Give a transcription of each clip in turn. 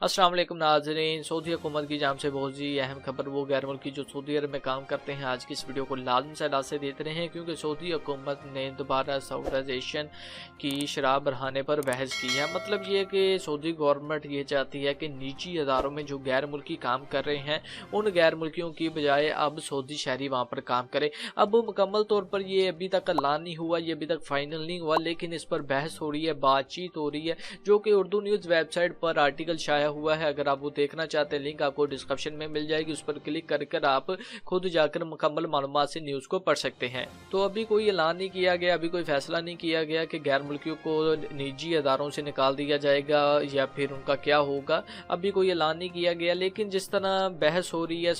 अस्सलाम वालेकुम नाज़रीन। सऊदी हुकूमत की जानिब से बहुत ही अहम खबर, वो गैर मुल्की जो सऊदी अरब में काम करते हैं आज की इस वीडियो को लाज़मी से से देते रहे हैं, क्योंकि सऊदी हुकूमत ने दोबारा सऊदाइजेशन की शरह बढ़ाने पर बहस की है। मतलब ये कि सऊदी गवर्नमेंट ये चाहती है कि निजी अदारों में जो गैर मुल्की काम कर रहे हैं उन गैर मुल्कियों की बजाय अब सऊदी शहरी वहाँ पर काम करें। अब मुकम्मल तौर पर ये अभी तक ऐलान नहीं हुआ, ये अभी तक फाइनल नहीं हुआ, लेकिन इस पर बहस हो रही है, बातचीत हो रही है, जो कि उर्दू न्यूज़ वेबसाइट पर आर्टिकल शाया हुआ है। अगर आप वो देखना चाहते हैं लिंक आपको डिस्क्रिप्शन में मिल जाएगी, उस पर क्लिक कर आप खुद जाकर मुकम्मल मालूमात से न्यूज़ को पढ़ सकते हैं। तो अभी कोई ऐलान नहीं किया गया, अभी कोई फैसला नहीं किया गया कि गैर मुल्कियों को निजी अदारों से निकाल दिया जाएगा या फिर उनका क्या होगा, अभी कोई ऐलान नहीं किया गया। लेकिन जिस तरह बहस हो रही है,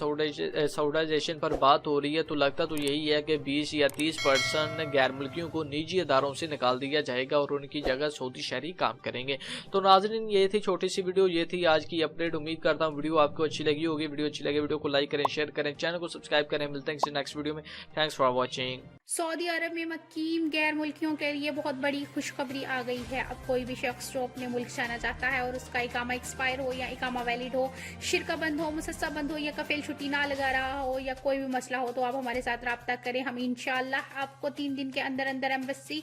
सऊदाइजेशन पर बात हो रही है, तो लगता तो यही है कि 20 या 30% गैर मुल्कियों को निजी अदारों से निकाल दिया जाएगा और उनकी जगह सऊदी शहरी काम करेंगे। तो नाज़रीन, ये थी छोटी सी वीडियो, ये थी आज की अपडेट। उम्मीद करता हूँ वीडियो आपको अच्छी लगी होगी। वीडियो अच्छी लगे वीडियो को लाइक करें, शेयर करें, चैनल को सब्सक्राइब करें। मिलते हैं किसी नेक्स्ट वीडियो में। Thanks for watching. सऊदी अरब में मुकीम गैर मुल्कियों के लिए बहुत बड़ी खुशखबरी आ गई है। अब कोई भी शख्स जो अपने मुल्क जाना चाहता है और उसका इकामा एक्सपायर हो या इकामा वैलिड हो, शिरका बंद हो, मुसस्सा बंद हो या कफिल छुट्टी ना लगा रहा हो या कोई भी मसला हो, तो आप हमारे साथ रब्ता करें। हम इंशाल्लाह आपको 3 दिन के अंदर अंदर एम्बेसी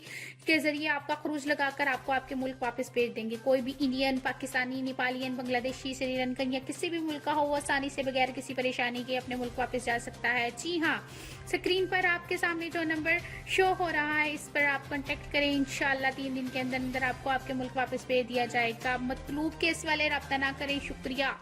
के जरिए आपका खरूज लगाकर आपको आपके मुल्क वापस भेज देंगे। कोई भी इंडियन, पाकिस्तानी, नेपालियन, बांग्लादेशी, श्रीलंकन या किसी भी मुल्क का हो, वो आसानी से बगैर किसी परेशानी के अपने मुल्क वापस जा सकता है। जी हाँ, स्क्रीन पर आपके सामने जो नंबर शो हो रहा है, इस पर आप कांटेक्ट करें। इंशाल्लाह 3 दिन के अंदर अंदर आपको आपके मुल्क वापस भेज दिया जाएगा। मतलूब केस वाले रब्ता ना करें। शुक्रिया।